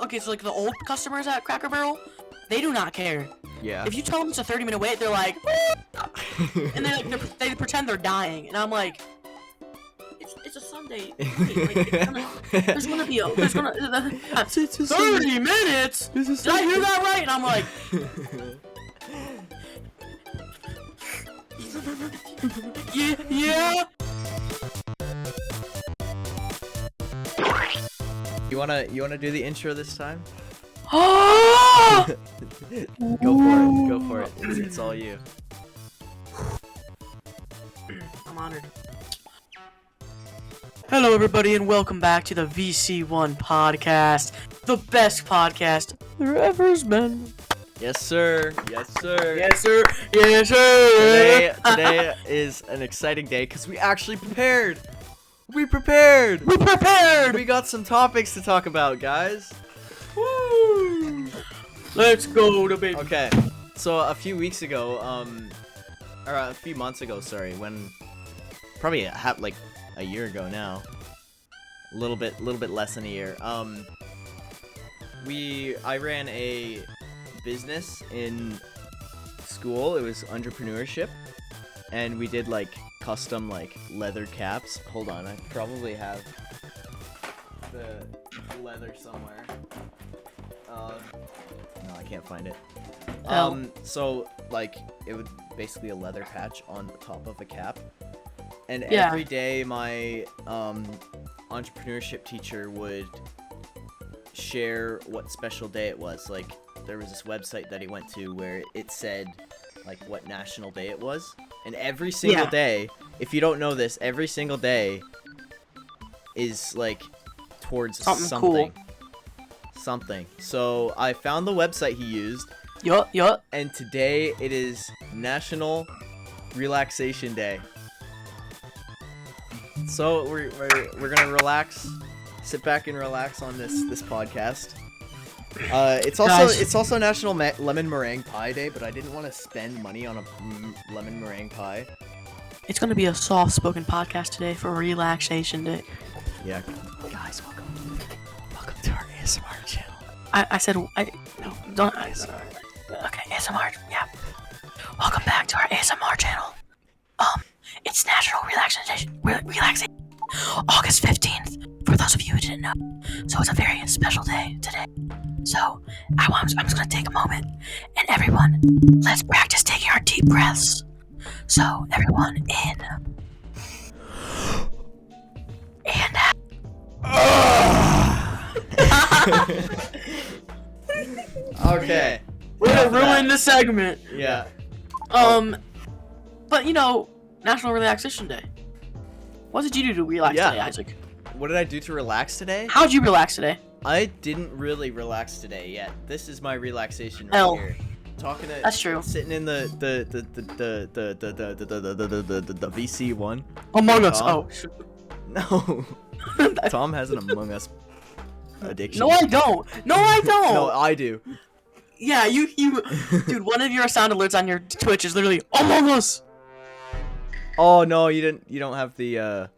okay, so like the old customers at Cracker Barrel, they do not care. Yeah. If you tell them it's a 30-minute wait, they're like, and they pretend they're dying, and I'm like, it's a Sunday. Wait, like, there's gonna be 30 minutes. Did I hear that right? And I'm like, yeah. You wanna do the intro this time? Go Go for it. It's all you. I'm honored. Hello, everybody, and welcome back to the VC1 podcast, the best podcast there ever has been. Yes, sir. Yes, sir. Yes, sir. Yes, sir. Today is an exciting day because we actually prepared. We prepared. We got some topics to talk about, guys. Woo! Let's go to baby. Okay, so a few weeks ago, or a few months ago, sorry, when probably like a year ago now, a little bit less than a year. I ran a business in school. It was entrepreneurship, and we did like custom like leather caps. Hold on, I probably have the leather somewhere. No, I can't find it. So like it would basically a leather patch on the top of a cap. And every day my entrepreneurship teacher would share what special day it was. Like there was this website that he went to where it said like what national day it was. And every single day, if you don't know this, every single day is like towards something. Cool. Something. So I found the website he used. Yup. And today it is National Relaxation Day. So we're gonna relax, sit back and relax on this podcast. It's also National Lemon Meringue Pie Day, but I didn't want to spend money on a lemon meringue pie. It's gonna be a soft-spoken podcast today for Relaxation Day. Yeah. Guys, welcome to our ASMR channel. Don't. Okay, ASMR. Yeah. Welcome back to our ASMR channel. It's National Relaxation August 15th, for those of you who didn't know. So it's a very special day today. So I'm just gonna take a moment, and everyone, let's practice taking our deep breaths. So everyone, in and out. Okay. We're gonna ruin the segment. Yeah. But you know, National Relaxation Day. What did you do to relax today, Isaac? What did I do to relax today? How'd you relax today? I didn't really relax today yet. This is my relaxation right here. Talking to That's true. Sitting in the VC1. Among Us. Tom. Oh. No. Tom has an Among Us addiction. No, I don't. No, I do. Yeah, you, dude. One of your sound alerts on your Twitch is literally Among Us. Oh no, you don't have the.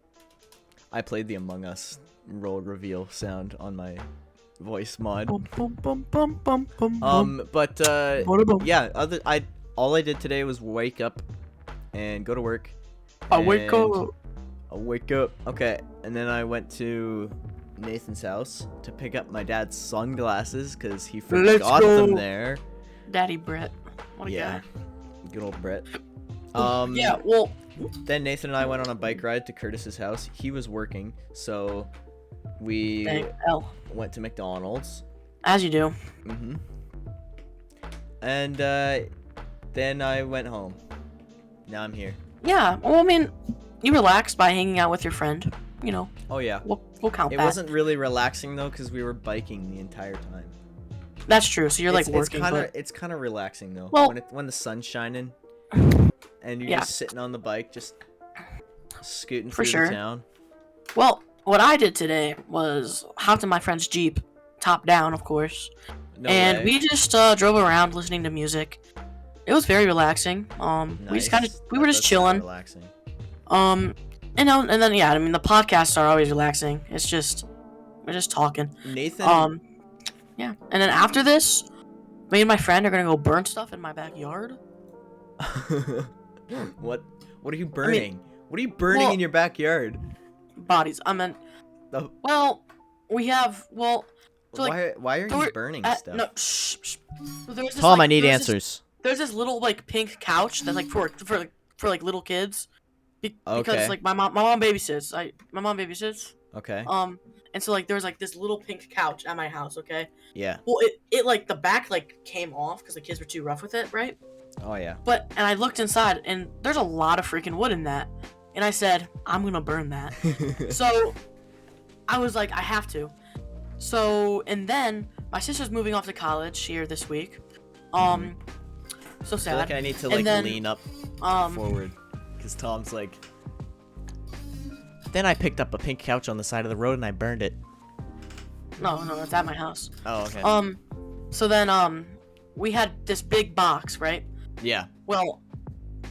I played the Among Us role reveal sound on my voice mod. Yeah. All I did today was wake up and go to work. I wake up. Okay, and then I went to Nathan's house to pick up my dad's sunglasses because he forgot them there. Daddy Brett. What a guy. Good old Brett. Yeah. Well. Then Nathan and I went on a bike ride to Curtis's house. He was working, so we went to McDonald's. As you do. Mhm. And then I went home. Now I'm here. Yeah. Well, I mean, you relaxed by hanging out with your friend. You know. Oh yeah. We'll count that. It wasn't really relaxing though, because we were biking the entire time. That's true. So you're like working. It's kind of relaxing though. Well, when the sun's shining. And you're just sitting on the bike, just scooting through the town. Well, what I did today was hopped in my friend's Jeep, top down, of course. No way. We just drove around listening to music. It was very relaxing. Nice. We were just chilling. Relaxing. And then yeah, I mean the podcasts are always relaxing. It's just we're just talking. Nathan Yeah. And then after this, me and my friend are gonna go burn stuff in my backyard. What are you burning? What are you burning in your backyard? Bodies. I meant. Oh. Well, we have. Well. So, like, why are you burning stuff? No. Shh. So there was this, Tom, like, I need answers. There's this little like pink couch that's like for like little kids. Because like my mom babysits. My mom babysits. Okay. And so like there was like this little pink couch at my house. Okay. Yeah. Well, it like the back like came off because the kids were too rough with it, right? Oh yeah. And I looked inside and there's a lot of freaking wood in that, and I said I'm gonna burn that. So I was like I have to. So and then my sister's moving off to college here this week. So sad. I feel like I need to like lean up forward. Because Tom's like, then I picked up a pink couch on the side of the road and I burned it. No, it's at my house. Oh, okay. So then, we had this big box, right? Yeah. Well,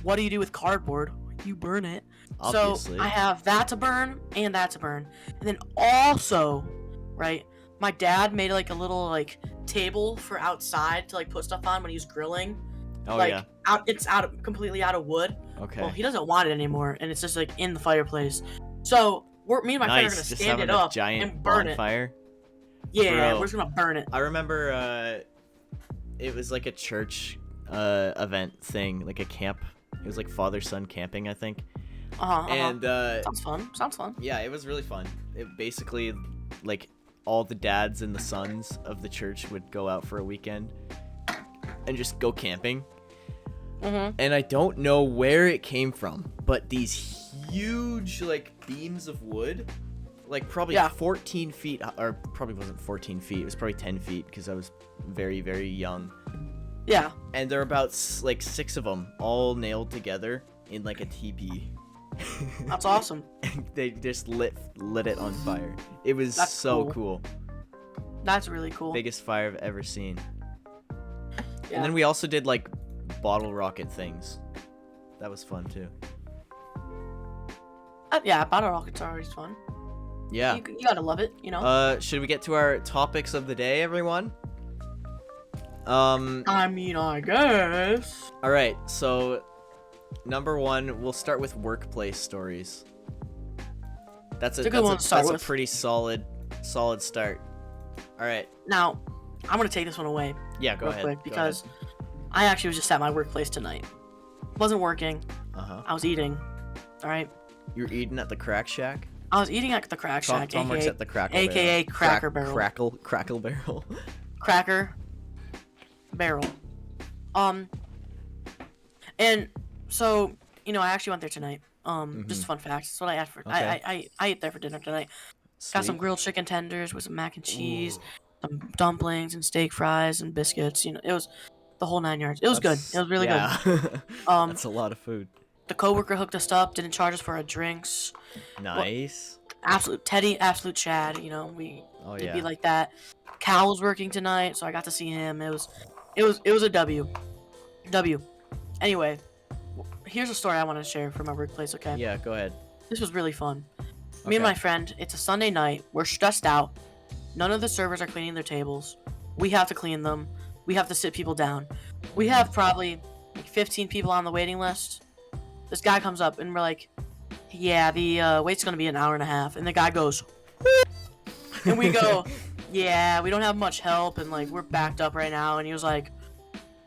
what do you do with cardboard? You burn it. Obviously. So I have that to burn and that to burn. And then also, right, my dad made like a little like table for outside to like put stuff on when he was grilling. Oh, like, yeah. It's completely out of wood. Okay. Well, he doesn't want it anymore, and it's just like in the fireplace. So me and my friend are gonna stand it up and burn bonfire. it. Yeah, Bro, we're just gonna burn it. I remember it was like a church event thing, like a camp. It was like father-son camping, I think. And sounds fun. Yeah, it was really fun. It basically like all the dads and the sons of the church would go out for a weekend and just go camping. And I don't know where it came from, but these huge like beams of wood, like probably 14 feet, or probably wasn't 14 feet, it was probably 10 feet because I was very, very young. Yeah. And there are about like 6 of them all nailed together in like a teepee. That's awesome. And they just lit it on fire. It was so cool. That's really cool. Biggest fire I've ever seen. Yeah. And then we also did like bottle rocket things. That was fun too. Yeah, bottle rockets are always fun. Yeah. You gotta love it, you know? Should we get to our topics of the day, everyone? I mean, I guess. Alright, so number 1, we'll start with workplace stories. That's a pretty solid start. Alright. Now, I'm gonna take this one away. Yeah, go ahead. Quick, because I actually was just at my workplace tonight. Wasn't working. I was eating. Alright. You're eating at the Crack Shack? I was eating at the Crack Shack, Tom works at the Crackle AKA Barrel. Cracker Barrel. Crackle Barrel. Cracker Barrel. And so, you know, I actually went there tonight. Just a fun fact. That's what I asked for. Okay. I ate there for dinner tonight. Sweet. Got some grilled chicken tenders with some mac and cheese, some dumplings and steak fries and biscuits. You know, it was the whole 9 yards. It was good. It was really good. That's a lot of food. The coworker hooked us up, didn't charge us for our drinks. Nice. Well, absolute Teddy, absolute Chad. You know, it'd be like that. Cal was working tonight, so I got to see him. It was a W. Anyway, here's a story I want to share from my workplace. Okay. Yeah, go ahead. This was really fun. Me and my friend. It's a Sunday night. We're stressed out. None of the servers are cleaning their tables. We have to clean them. We have to sit people down. We have probably like 15 people on the waiting list. This guy comes up and we're like, yeah, the wait's gonna be an hour and a half. And the guy goes, and we go, yeah, we don't have much help and like we're backed up right now. And he was like,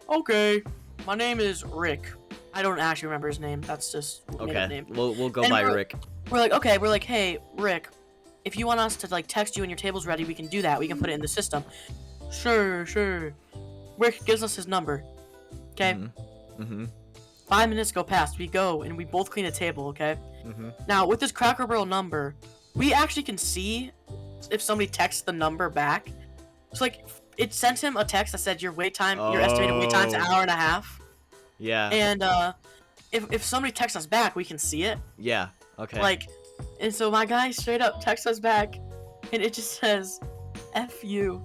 okay, my name is Rick. I don't actually remember his name. That's just name. We'll go by Rick. We're like, okay. We're like, hey, Rick, if you want us to like text you when your table's ready, we can do that. We can put it in the system. Sure. Rick gives us his number. Okay. 5 minutes go past. We go and we both clean a table. Okay. Now with this Cracker Barrel number, we actually can see if somebody texts the number back. It's like it sent him a text that said your estimated wait time's an hour and a half. Yeah. And if somebody texts us back, we can see it. Yeah. Okay. Like, and so my guy straight up texts us back, and it just says, "F you,"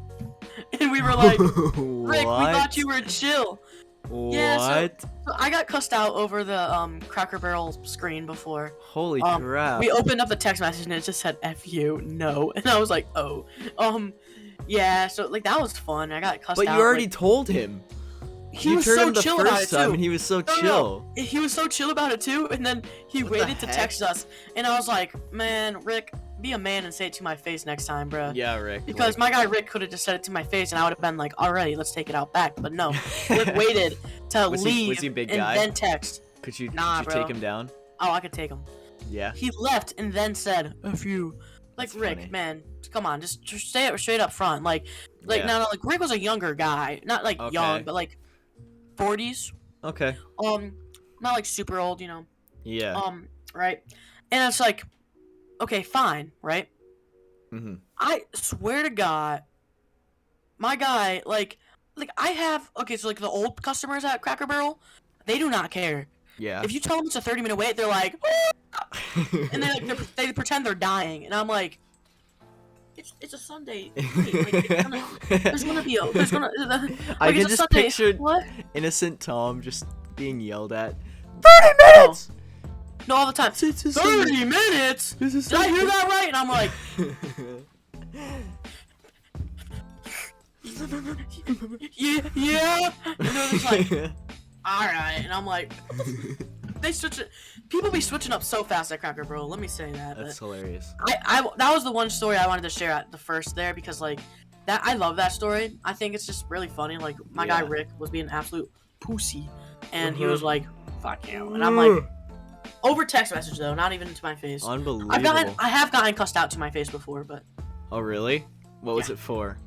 and we were like, "Rick, we thought you were chill." What? Yeah, so I got cussed out over the Cracker Barrel screen before. Holy crap. We opened up the text message and it just said "F you," no, and I was like, "Oh," Yeah, so like that was fun. I got cussed But out. you already like, told him. he You was turned so him the chill about it first time, too. and he was so No, chill. no, he was so chill about it too, and then he What the waited to heck? text us, and I was like, man, Rick, be a man and say it to my face next time, bro. Yeah, Rick. Because my guy Rick could have just said it to my face, and I would have been like, alrighty, let's take it out back. But no, Rick waited to leave Was he a big and guy? then text. Could you Nah, take bro. him down? Oh, I could take him. Yeah. He left and then said, "F you." Like That's Rick, funny. man, come on, just stay up straight up front. Like Yeah. no, like Rick was a younger guy, not like Okay. young, but like 40s. Okay. Not like super old, you know. Yeah. Right. And it's like, okay, fine, right? Mhm. I swear to God, my guy, like I have okay, so like the old customers at Cracker Barrel, they do not care. Yeah. If you tell them it's a 30-minute wait, they're like, and they pretend they're dying, and I'm like, it's a Sunday. Wait, like, there's gonna be there's gonna. I like, can it's a just Sunday. picture What? innocent Tom just being yelled at. 30 minutes. No, all the time. 30 minutes. Did I hear that right? And I'm like, yeah. And they're just like, all right. And I'm like, they switch it. People be switching up so fast at Cracker Barrel. Let me say that. That's hilarious. I that was the one story I wanted to share at the first there because like that I love that story. I think it's just really funny. Like my guy Yeah. Rick was being an absolute pussy, and he Mhm. was like, "Fuck you," and I'm like, over text message though, not even to my face. Unbelievable. I have gotten cussed out to my face before, but Oh really? What was it for?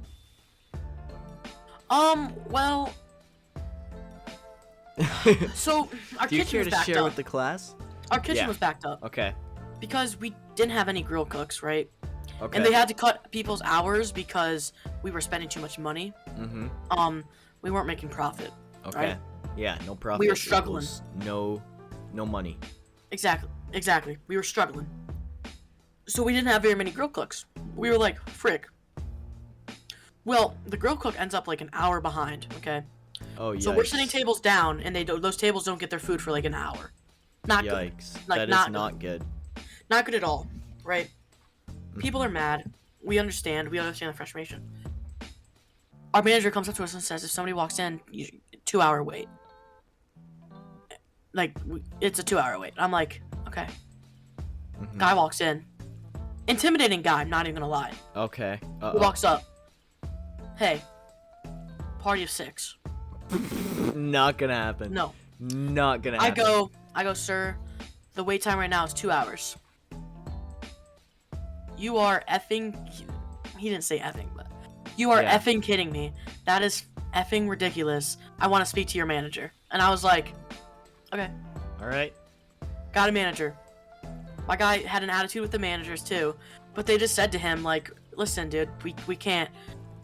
well, so our Do you kitchen care was to backed share up. with the class? Our kitchen Yeah. was backed up Okay. because we didn't have any grill cooks, right? Okay. And they had to cut people's hours because we were spending too much money. Mhm. We weren't making profit. Okay. Right? Yeah. No profit. We were struggling. equals No money. Exactly. We were struggling. So we didn't have very many grill cooks. We were like, frick. Well, the grill cook ends up like an hour behind, okay? Oh yikes. So we're sitting tables down, and those tables don't get their food for like an hour. Not good. Yikes. Like, That not is not good. Not good at all, right? People are mad. We understand the frustration. Our manager comes up to us and says, if somebody walks in, 2-hour wait. Like, it's a 2-hour wait. I'm like, okay. Mhm. Guy walks in. Intimidating guy, I'm not even gonna lie. Okay. He walks up. Hey. Party of 6. Not gonna happen. No. Not gonna happen. I go, sir, the wait time right now is 2 hours. You are effing... He didn't say effing, but... You are Yeah. effing kidding me. That is effing ridiculous. I want to speak to your manager. And I was like, okay. All right. Got a manager. My guy had an attitude with the managers too, but they just said to him like, "Listen, dude, we can't."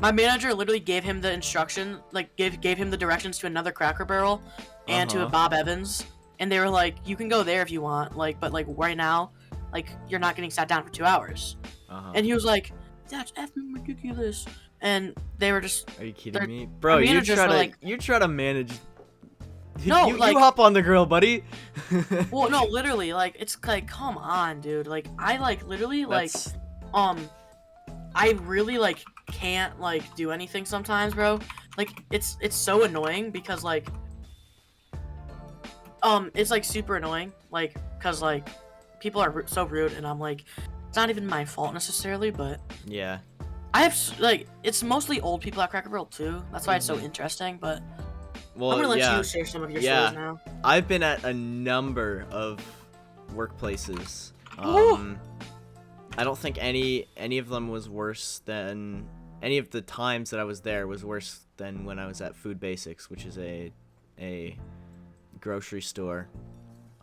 My manager literally gave him the instruction, like gave him the directions to another Cracker Barrel and to a Uh-huh. Bob Evans, and they were like, "You can go there if you want, like, but like right now, like you're not getting sat down for 2 hours." Uh-huh. And he was like, "That's effing ridiculous." And they were just, Are you kidding they're- me, bro? You managers try were to like- you try to manage. No, you like- hop on the grill, buddy. well, no, literally, like it's like, come on, dude, like I like literally like. That's- I really like can't like do anything sometimes, bro. Like it's so annoying because like it's like super annoying, like cuz like people are so rude and I'm like it's not even my fault necessarily, but Yeah. I have like it's mostly old people at Cracker Barrel too. That's why it's so Mhm. interesting, but Well, I'm going to let yeah. you share some of your Yeah. stories now. I've been at a number of workplaces. Ooh. I don't think any of them was worse than any of the times that I was there was worse than when I was at Food Basics, which is a grocery store.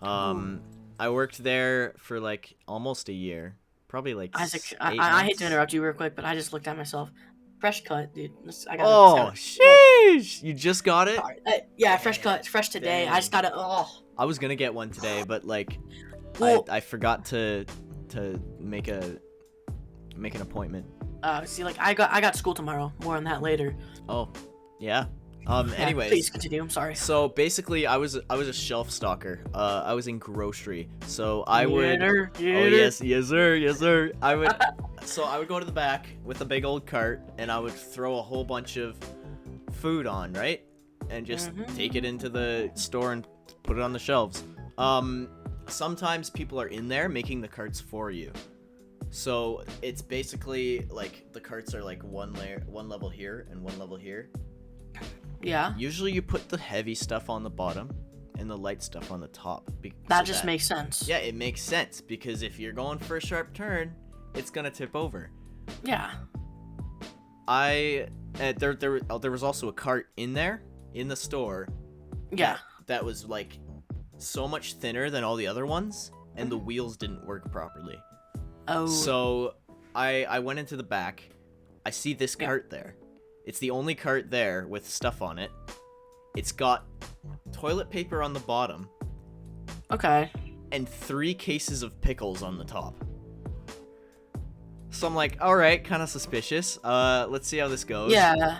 I worked there for like almost a year, probably like Isaac, 8 I hate months. to interrupt you real quick, but I just looked at myself. Fresh cut, dude. I got Oh, sheesh! You just got it? yeah, fresh cut. It's fresh today. I just got it. Oh. I was gonna get one today, but like, Well- I forgot to make an appointment. See, like I got school tomorrow. More on that later. Oh, yeah. Anyways, please continue. I'm sorry. so basically, I was a shelf stalker. I was in grocery, so I would. Yater, Oh yater. yes, sir. I would. So I would go to the back with a big old cart, and I would throw a whole bunch of food on, right, and just take it into the store and put it on the shelves. Sometimes people are in there making the carts for you. So it's basically like the carts are like one level here and one level here. Yeah. Usually you put the heavy stuff on the bottom and the light stuff on the top. That just makes sense. Yeah, it makes sense because if you're going for a sharp turn, it's gonna tip over. Yeah. There was also a cart in there in the store. Yeah. That was like so much thinner than all the other ones, and the wheels didn't work properly. Oh. So I went into the back. I see this cart there. It's the only cart there with stuff on it. It's got toilet paper on the bottom. Okay. And 3 cases of pickles on the top. So I'm like, all right, kind of suspicious. Let's see how this goes. Yeah.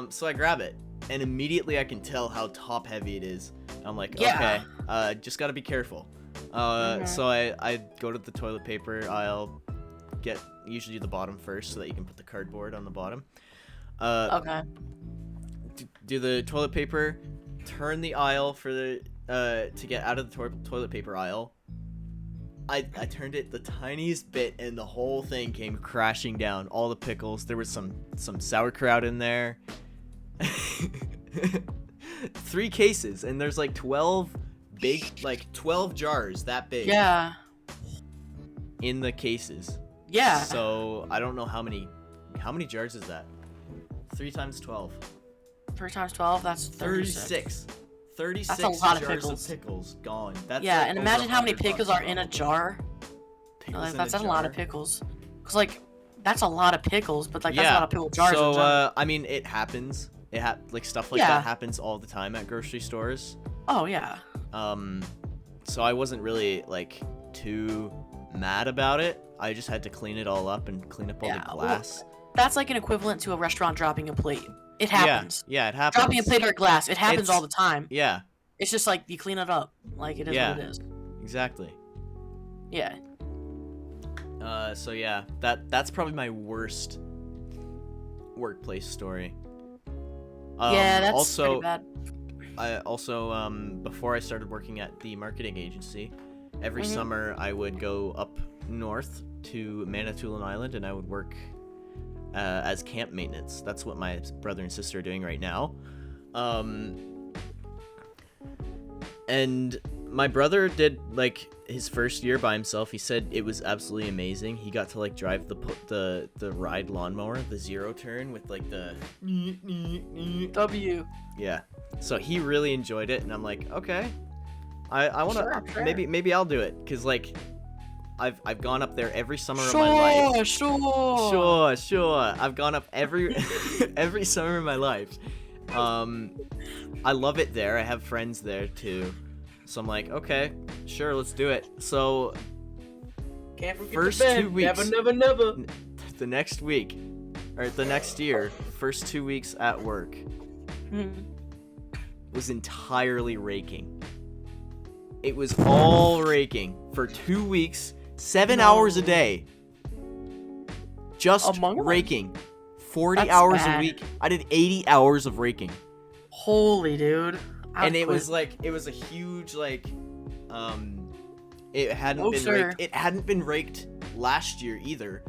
So I grab it, and immediately I can tell how top heavy it is. I'm like, Yeah. okay, just gotta be careful. So I go to the toilet paper aisle, get usually the bottom first so that you can put the cardboard on the bottom. Okay. Do the toilet paper, turn the aisle for the to get out of the toilet paper aisle. I turned it the tiniest bit and the whole thing came crashing down. All the pickles. There was some sauerkraut in there. 3 cases, and there's like 12 jars that big. Yeah. In the cases. Yeah. So I don't know how many jars is that? 3 times 12. 3 times 12. That's 36. 36 That's a lot of jars pickles. of pickles gone. That's Yeah, like and over imagine how many $100 pickles are in a jar. Pickles Like, in that's a a lot jar. of pickles. Cause like, that's a lot of pickles, but like that's a lot of pickle jars. in So general. I mean, it happens. Like stuff like Yeah. that happens all the time at grocery stores. Oh yeah. So I wasn't really like too mad about it. I just had to clean it all up and clean up all the glass. That's like an equivalent to a restaurant dropping a plate. It happens. Yeah, it happens. Dropping a plate or glass. It happens It's- all the time. Yeah, It's just like you clean it up. Like it is what it is. exactly. Yeah. So yeah, that's probably my worst workplace story. Yeah, that's also, pretty bad. Before I started working at the marketing agency, every Mhm. summer I would go up north to Manitoulin Island and I would work as camp maintenance. That's what my brother and sister are doing right now. And my brother did like his first year by himself. He said it was absolutely amazing. He got to like drive the ride lawnmower, the zero turn with like the W. yeah. So he really enjoyed it, and I'm like, okay, I want to Sure. maybe I'll do it, cause like I've gone up there every summer of my life. Sure. I've gone up every every summer of my life. I love it there. I have friends there too. So I'm like, okay, sure, let's do it. So Can't forget First the bed. 2 weeks. Never. the next week, or the next year, first 2 weeks at work was entirely raking. It was all raking for 2 weeks, 7 hours a day. Just Among Us? raking. 40 That's hours bad. a week. I did 80 hours of raking. Holy dude. And it was a huge like it hadn't been sure. raked. It hadn't been raked last year either,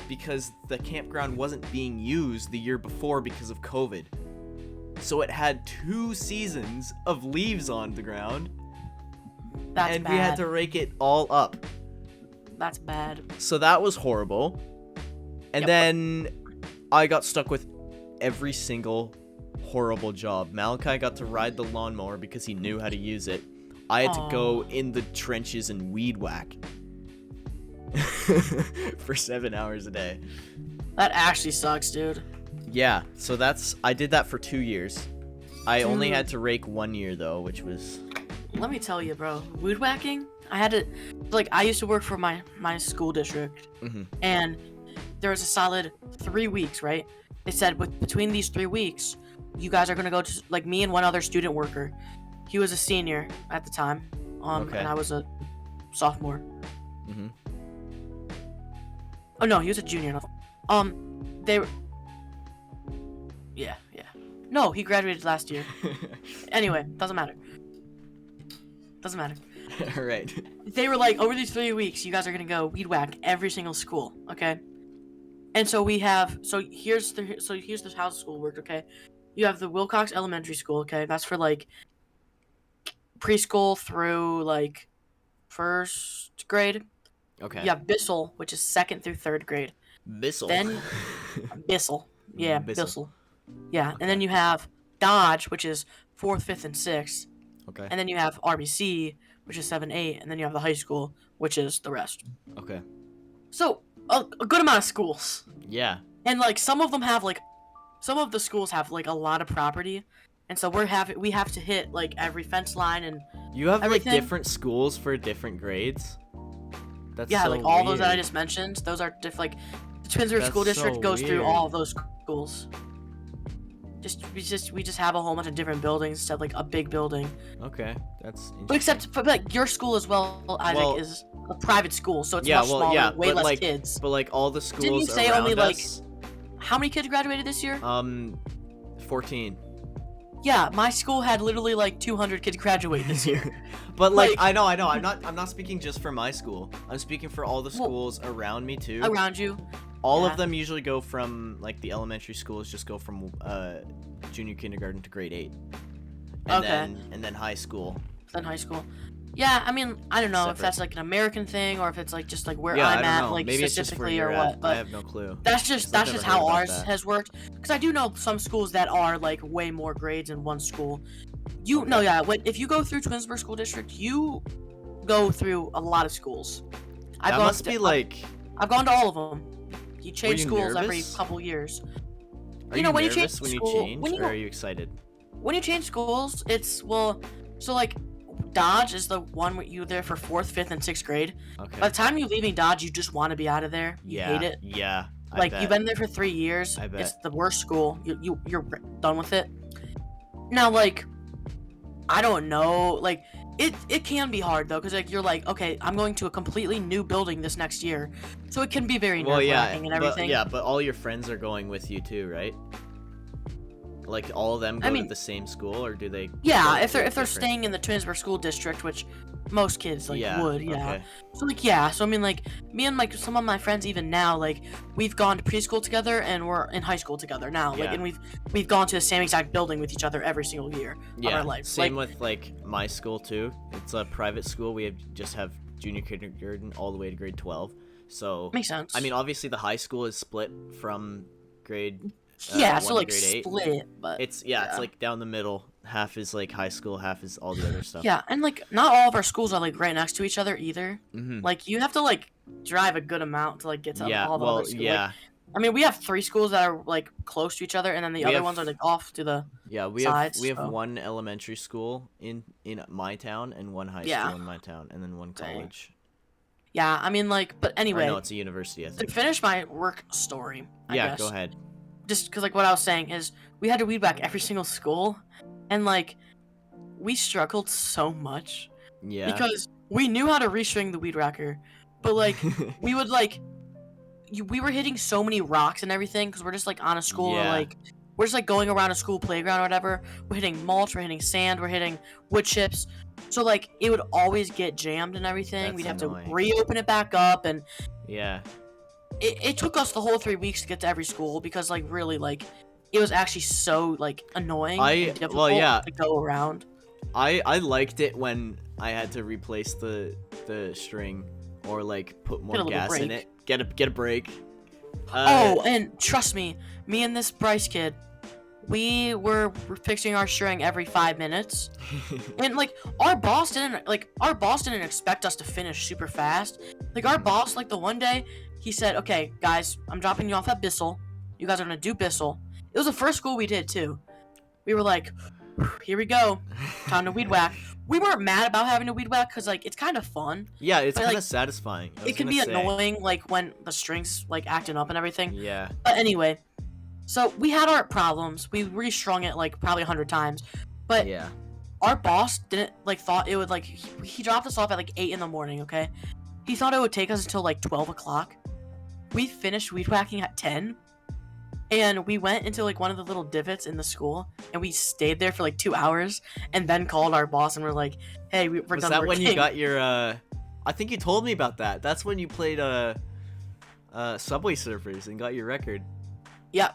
because the campground wasn't being used the year before because of COVID. So it had 2 seasons of leaves on the ground, That's and bad. we had to rake it all up. That's bad. So that was horrible. And Yep. then I got stuck with every single horrible job. Malachi got to ride the lawnmower because he knew how to use it. I had to go in the trenches and weed whack for 7 hours a day. That actually sucks, dude. Yeah, so I did that for 2 years. I only had to rake 1 year though, which was Let me tell you, bro. Weed whacking. I used to work for my school district, and there was a solid 3 weeks, right? They said between these 3 weeks, you guys are gonna go to like me and one other student worker. He was a senior at the time, Okay. and I was a sophomore. Mhm. Oh no, he was a junior. They were. Yeah. No, he graduated last year. Anyway, doesn't matter. Right. They were like, over these 3 weeks, you guys are gonna go weed whack every single school, okay? And so we have, here's how the school worked, okay? You have the Wilcox Elementary School, okay? That's for like preschool through like first grade. Okay. You have Bissell, which is 2nd through 3rd grade. Bissell. Then Bissell, yeah, Bissell. Bissell, yeah. And then you have Dodge, which is 4th, 5th, and 6th. Okay. And then you have RBC, which is 7, 8, and then you have the high school, which is the rest. Okay. So a good amount of schools. Yeah. And like some of the schools have like a lot of property, and so we have to hit like every fence line and You have everything. like different schools for different grades. That's yeah, so like all those that I weird. just mentioned. Those are like the Twinsburg That's School District so goes through weird. all of those schools. We just have a whole bunch of different buildings instead of like a big building. Okay, that's interesting. But except like your school as well, Isaac, Well, is a private school, so it's yeah, much well, smaller, yeah, way but less like, kids. but like all the schools Didn't you say around only, like, us, How many kids graduated this year? 14. Yeah, my school had literally like 200 kids graduate this year. But like, Like- I know. I'm not speaking just for my school. I'm speaking for all the schools around me too. Around you. All yeah. of them usually go from like the elementary schools just go from junior kindergarten to grade 8. And Okay. then high school. Than high school. Yeah, I mean, I don't know if Separate. that's like an American thing or if it's like just like where Yeah, I I'm don't at, know. like Maybe it's just specifically where or you're what. at. But I have no clue. that's just I've never heard how about ours that. has worked. Because I do know some schools that are like way more grades in one school. You Okay. know, yeah. If you go through Twinsburg School District, you go through a lot of schools. That must be like. I've gone to all of them. You change you schools every nervous? couple years. Are You know, when you nervous change when you school- change, when you or go- are you excited? When you change schools, it's so like Dodge is the one where you're there for 4th, 5th, and 6th grade. Okay. By the time you're leaving Dodge, you just want to be out of there. You yeah. hate it. Yeah. I Like bet. you've been there for 3 years. I bet. It's the worst school. You're done with it. Now, like, I don't know. Like, it can be hard though, because like you're like, okay, I'm going to a completely new building this next year, so it can be very Well, yeah, nerve-wracking and everything. but all your friends are going with you too, right? Like all of them go mean- to the same school, or do they? Yeah, go if they're to different- staying in the Twinsburg School District, which most kids like would, yeah. Okay. So like yeah, so I mean like me and like some of my friends even now like we've gone to preschool together and we're in high school together now. Like Yeah. and we've gone to the same exact building with each other every single year of Yeah. our life. Same Like, with like my school too. It's a private school. We just have junior kindergarten all the way to grade 12. So makes sense. I mean, obviously the high school is split from grade. yeah, 1 so to like grade 8. split, but It's it's yeah. like down the middle. Half is like high school, half is all the other stuff. yeah, and like not all of our schools are like right next to each other either. Mm-hmm. Like you have to like drive a good amount to like get to Yeah. all the Well, other schools. yeah. Like, I mean, we have 3 schools that are like close to each other, and then the We other have- ones are like off to the. Yeah, we sides, have so- one elementary school in my town and one high Yeah. school in my town and then one Dang. college. Yeah, I mean like, but Or anyway, no, it's a university, I to think. finish my work story. I Yeah, guess, go ahead. Just because like what I was saying is we had to weed whack every single school, and like we struggled so much Yeah. because we knew how to restring the weed whacker, but like we would like we were hitting so many rocks and everything because we're just like on a school or Yeah. like we're just like going around a school playground or whatever. We're hitting mulch, we're hitting sand, we're hitting wood chips. So like it would always get jammed and everything. That's We'd have annoying. to reopen it back up, and yeah. it took us the whole 3 weeks to get to every school because like really like it was actually so like annoying and difficult yeah. to go around. I liked it when I had to replace the string or like put more Get a little gas in break. it. Get a break. Oh, and trust me, me and this Bryce kid, we were fixing our string every 5 minutes. And like our boss didn't expect us to finish super fast. Like our boss, like the one day, he said, "Okay, guys, I'm dropping you off at Bissell. You guys are gonna do Bissell." It was the first school we did too. We were like, "Here we go, time to weed whack." We weren't mad about having to weed whack because like it's kind of fun. Yeah, it's But, kind of like, satisfying. I was It can gonna be say. annoying like when the strings like acting up and everything. Yeah. But anyway, So we had our problems. We restrung it like probably 100 times, but Yeah. our boss didn't like thought it would like he dropped us off at like 8 in the morning. Okay, he thought it would take us until like 12 o'clock. We finished weed whacking at 10, and we went into like one of the little divots in the school, and we stayed there for like 2 hours, and then called our boss and we're like, "Hey, we're Was done that working." when you got your I think you told me about that. That's when you played Subway Surfers and got your record. Yep.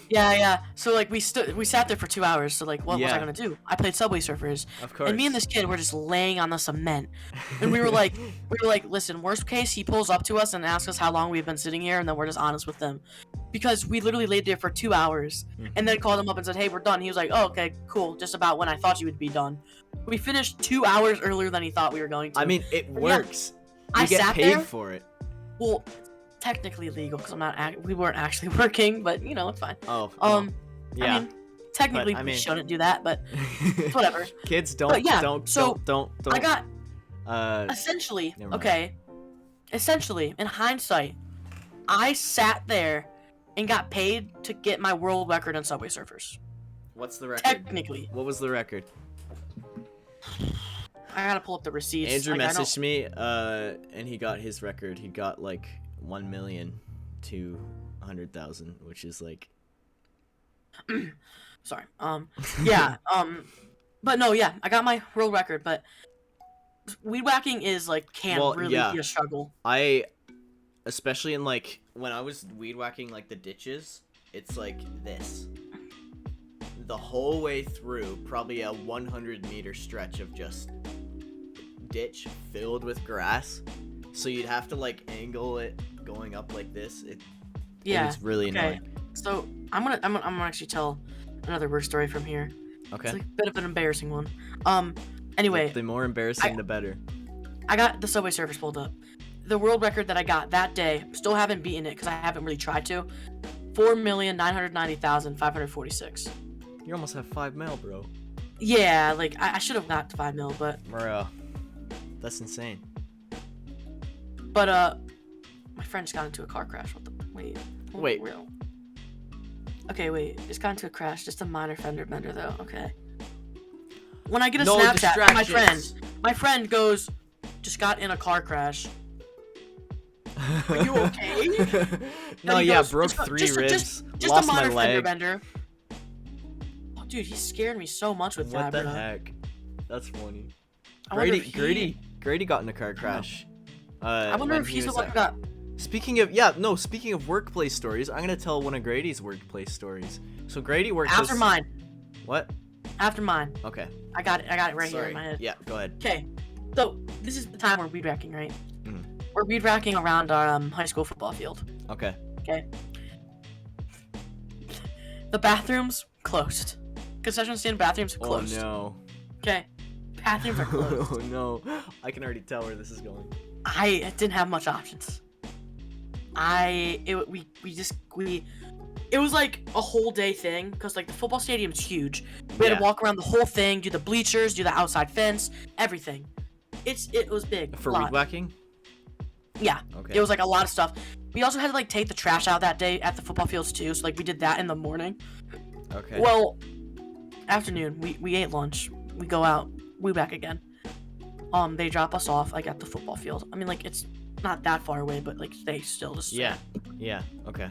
Yeah. So like we sat there for 2 hours. So like, what was I Yeah. gonna do? I played Subway Surfers, Of course. and me and this kid were just laying on the cement, and we were like, listen, worst case, he pulls up to us and asks us how long we've been sitting here, and then we're just honest with them, because we literally laid there for 2 hours, and then called him up and said, hey, we're done. He was like, oh, okay, cool, just about when I thought you would be done. We finished 2 hours earlier than he thought we were going to. I mean, it works. I You get sat paid there. for it. Well, technically legal because we weren't actually working, but you know, it's fine. Oh. I mean, technically but, I we mean- shouldn't do that, but it's whatever. Kids don't. But yeah, Don't. so Don't. I got Uh. essentially never mind. okay. Essentially, in hindsight, I sat there and got paid to get my world record on Subway Surfers. What's the record? Technically, What was the record? I gotta pull up the receipts. Andrew like, I don't- messaged me, and he got his record. He got like 1,200,000, which is like. Sorry. Yeah. But no, yeah, I got my world record. But weed whacking is like really yeah. be a struggle. Especially in like when I was weed whacking like the ditches, it's like this. The whole way through, probably a 100-meter stretch of just ditch filled with grass. So you'd have to like angle it going up like this. Yeah. It's really Okay. annoying. So I'm gonna actually tell another work story from here. Okay. It's like a bit of an embarrassing one. Anyway, The more embarrassing, the better. I got the Subway Surfers pulled up. The world record that I got that day, still haven't beaten it because I haven't really tried to. 4,990,546. You almost have 5 mil, bro. Yeah, like I should have got to 5 mil, but Bro, that's insane. my friend just got into a car crash. What the wait? Wait. Okay, wait. Just got into a crash. Just a minor fender bender though. Okay. When I get a No Snapchat from distractions. my friend goes, just got in a car crash. Are you okay? No, And he yeah, goes, broke just a- 3 just a- ribs, just lost a my minor fender leg. bender. Oh, dude, he scared me so much with What that, the bro. heck? That's funny. I wonder if Grady got in a car crash. I wonder when if he he's the was one who got. Speaking of workplace stories, I'm gonna tell one of Grady's workplace stories. So Grady worked After as... mine. What? After mine. Okay. I got it right here Sorry. in my head. Yeah, go ahead. Okay. So this is the time we're weed whacking, right? Mhm. We're weed whacking around our high school football field. Okay. Okay. The bathrooms closed. Concession stand bathrooms closed. Oh no. Okay. Bathrooms are closed. Oh no. I can already tell where this is going. I didn't have much options. It was like a whole day thing because like the football stadium's huge. We had Yeah. to walk around the whole thing, do the bleachers, do the outside fence, everything. It was big. For a lot. weed whacking? Yeah. Okay. It was like a lot of stuff. We also had to like take the trash out that day at the football fields too. So like we did that in the morning. Okay. Well, afternoon we ate lunch. We go out. We back again. They drop us off like at the football field. I mean like it's not that far away, but like they still just Yeah. Yeah. Okay.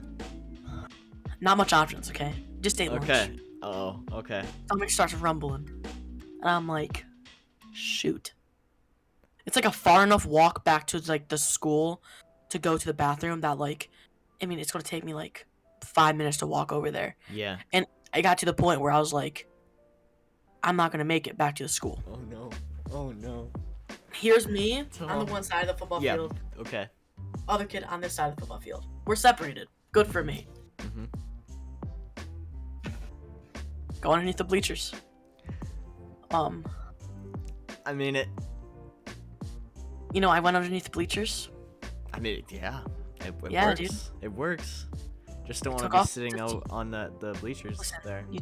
not much options. Okay, just ate lunch. Okay. Oh. Okay. Stomach starts rumbling, and I'm like, shoot. It's like a far enough walk back to like the school to go to the bathroom that like, I mean it's gonna take me like 5 minutes to walk over there. Yeah. I got to the point where I was like, I'm not gonna make it back to the school. Oh no. Oh no. Here's me on Tom. the one side of the football Yeah. field, Okay. other kid on this side of the football field. We're separated. Good for me. Mhm. Go underneath the bleachers. I mean it. You know, I went underneath the bleachers. I mean yeah. It Yeah, works. dude. It works. Just don't want to Took be off- sitting just- out on the bleachers Listen, there. You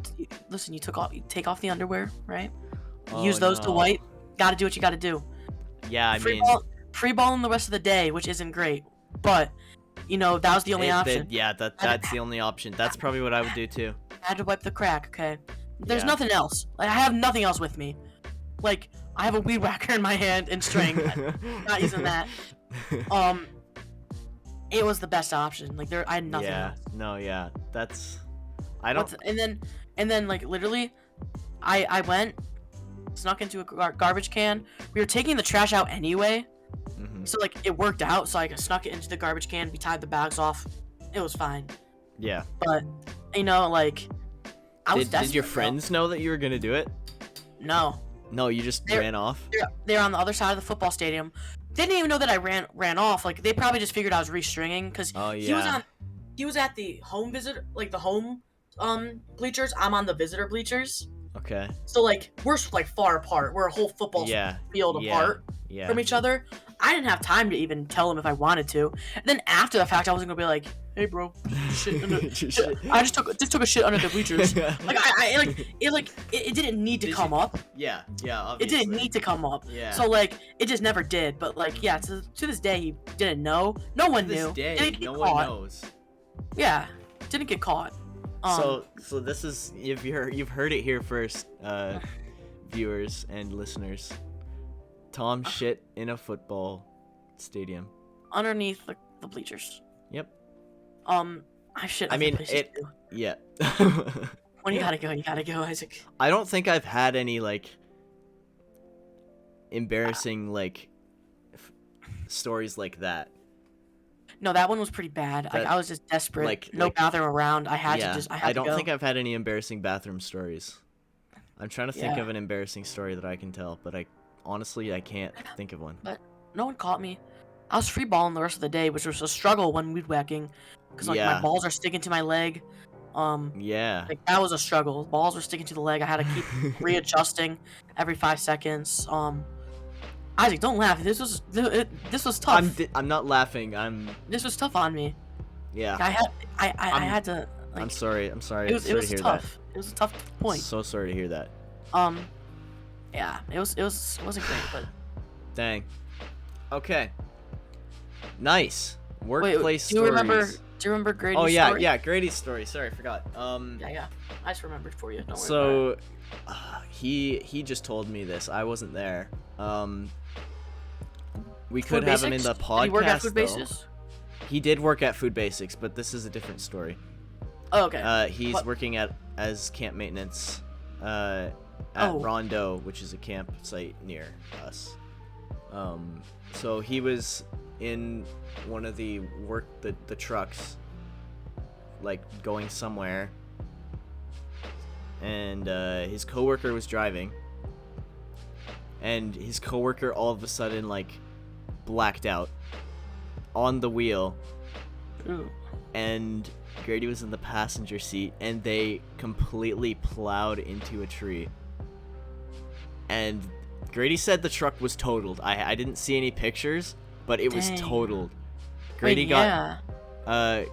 take off the underwear, right? Oh, Use those to no. wipe. Gotta do what you gotta do. Yeah, I free mean. ball, free balling the rest of the day, which isn't great. But You know, that was the only option. That's the only option. That's probably what I would do too. I had to wipe the crack. Okay. There's Yeah. nothing else. Like, I have nothing else with me. Like, I have a weed whacker in my hand and string. Not using that. It was the best option. Like, I had nothing else. No, yeah. That's. I don't. And then like literally, I went, snuck into a garbage can. We were taking the trash out anyway, so like it worked out. So I snuck it into the garbage can. We tied the bags off. It was fine. Yeah. But you know, like, I was. Did your friends know that you were gonna do it? No. No, you just ran off. They're on the other side of the football stadium. They didn't even know that I ran off. Like, they probably just figured I was restringing because he was at the home visitor, like the home bleachers. I'm on the visitor bleachers. Okay. So like we're like far apart. We're a whole football field apart from each other. I didn't have time to even tell him if I wanted to. And then after the fact, I wasn't gonna be like, "Hey, bro, I just took a shit under the bleachers." Like it didn't need to come up. Yeah, obviously. It didn't need to come up. Yeah. So like it just never did. But like to this day, he didn't know. No one knew. To this day, didn't get no caught. one knows. Yeah, didn't get caught. So this is you've heard it here first, viewers and listeners. Tom shit in a football stadium. Underneath the bleachers. Yep. I shit. I mean it. Too. Yeah. When you gotta go, Isaac. I don't think I've had any like embarrassing like stories like that. No, that one was pretty bad. I was just desperate. Like, no bathroom around. I had to go. I don't think I've had any embarrassing bathroom stories. I'm trying to think of an embarrassing story that I can tell, but honestly I can't think of one. But no one caught me. I was free balling the rest of the day, which was a struggle when weed whacking, because like my balls are sticking to my leg. Like that was a struggle. Balls were sticking to the leg. I had to keep readjusting every 5 seconds. Isaac, don't laugh. This was tough. I'm not laughing. This was tough on me. Yeah. I had to. Like, I'm sorry. It was tough. It was a tough point. So sorry to hear that. Yeah. It wasn't great, but. Dang. Okay. Nice. Workplace do you stories. remember Grady's story? Yeah, Grady's story. Sorry, I forgot. Yeah. I just remembered for you. Don't worry so, about it. he just told me this. I wasn't there. We Food could have Basics? him in the podcast. Did he work at Food though. Basics? He did work at Food Basics, but this is a different story. Oh, okay. He's working as camp maintenance at Rondo, which is a campsite near us. So he was in one of the trucks, like going somewhere, and his coworker was driving, and his coworker all of a sudden like blacked out on the wheel. Ooh. And Grady was in the passenger seat, and they completely plowed into a tree. And Grady said the truck was totaled. I didn't see any pictures, but it was totaled. Grady got a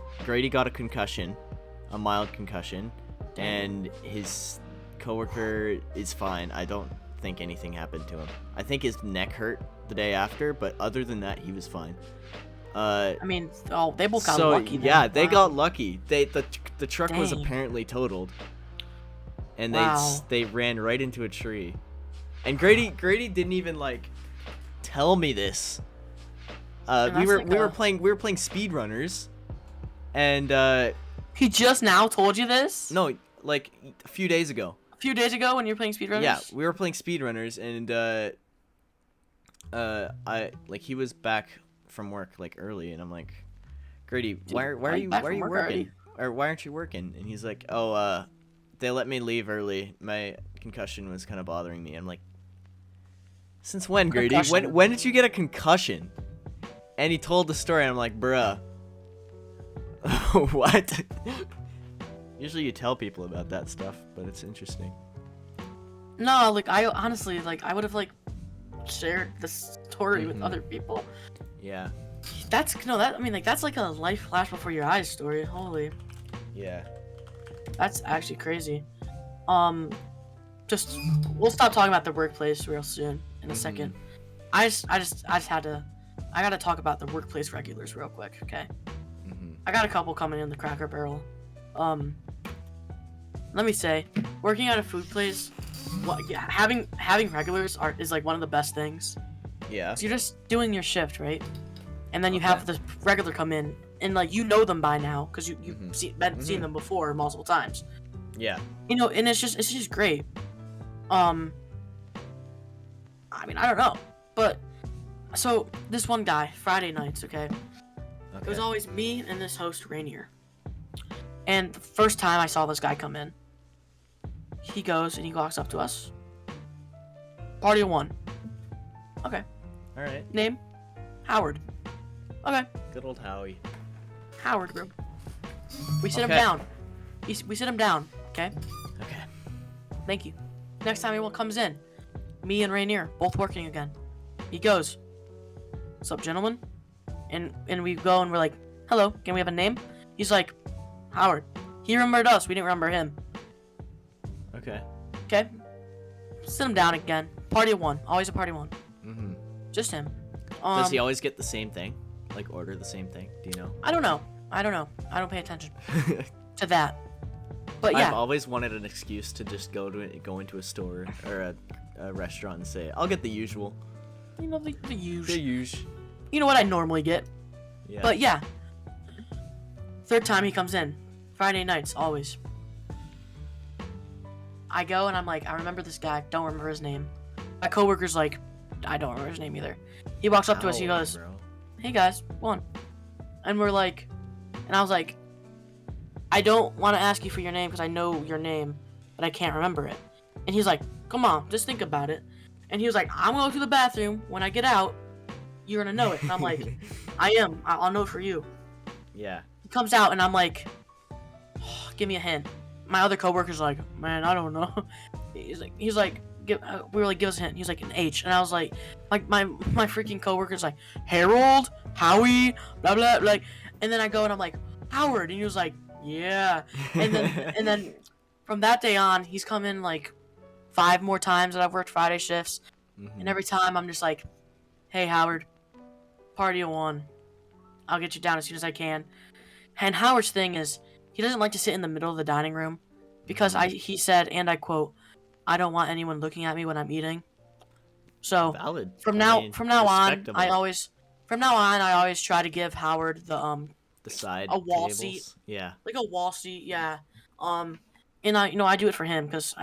concussion, a mild concussion, and his coworker is fine. I don't think anything happened to him. I think his neck hurt the day after, but other than that, he was fine. I mean, they both got lucky. Yeah, they got lucky. The truck was apparently totaled, and they ran right into a tree. And Grady didn't even like tell me this. We were playing speedrunners, and he just now told you this? No, like a few days ago. A few days ago when you were playing speedrunners? Yeah, we were playing speedrunners, and he was back from work like early, and I'm like, Grady, why are you working? Already? Or why aren't you working? And he's like, they let me leave early. My concussion was kind of bothering me. I'm like, since when, Grady? When did you get a concussion? And he told the story, and I'm like, bruh. What? Usually you tell people about that stuff, but it's interesting. No, like, I honestly, like, I would have, like, shared the story with other people. Yeah. That's like a life flash before your eyes story. Holy. Yeah. That's actually crazy. We'll stop talking about the workplace real soon in a second. I gotta talk about the workplace regulars real quick, okay? I got a couple coming in the Cracker Barrel. Let me say, working at a food place, having regulars is like one of the best things. Yeah. So you're just doing your shift, right? And then you have the regular come in, and like you know them by now because you've seen them before multiple times. Yeah. You know, and it's just great. I mean, I don't know, but so this one guy, Friday nights, okay? It was always me and this host, Rainier. And the first time I saw this guy come in, he goes and he walks up to us. Party of one. Okay. All right. Name? Howard. Okay. Good old Howie. Howard, bro. We sit him down. We sit him down, okay? Okay. Thank you. Next time anyone comes in, me and Rainier, both working again. He goes, "What's up, gentlemen?" And we go and we're like, "Hello, can we have a name?" He's like, "Howard." He remembered us. We didn't remember him. Okay. Okay. Sit him down again. Party of one. Always a party of one. Mm-hmm. Just him. Does he always get the same thing? Like order the same thing? Do you know? I don't know. I don't pay attention to that. But yeah. I've always wanted an excuse to just go into a store or a restaurant and say, "I'll get the usual." You know, the usual. The usual. You know what I normally get. Yeah. But yeah. Third time he comes in. Friday nights, always. I go and I'm like, I remember this guy. Don't remember his name. My coworker's like, I don't remember his name either. He walks up to us. He goes, bro. "Hey guys, one." And we're like, and I was like, "I don't want to ask you for your name because I know your name, but I can't remember it." And he's like, "Come on, just think about it." And he was like, "I'm going to the bathroom. When I get out, you're gonna know it." And I'm like, "I am. I'll know for you." Yeah. He comes out and I'm like, "Oh, give me a hint." My other coworker's like, "Man, I don't know." He's like, we were like, "Give us a hint." He's like, "An H." And I was like my freaking coworker's like, "Harold, Howie, blah blah," like, and then I go and I'm like, "Howard," and he was like, "Yeah." And then from that day on, he's come in like 5 more times that I've worked Friday shifts, and every time I'm just like, "Hey Howard, party of one. I'll get you down as soon as I can." And Howard's thing is, he doesn't like to sit in the middle of the dining room because he said, and I quote, "I don't want anyone looking at me when I'm eating." So Valid. from now on, respectable. I always try to give Howard the side a wall tables. seat. Yeah. Like a wall seat, yeah. And I do it for him because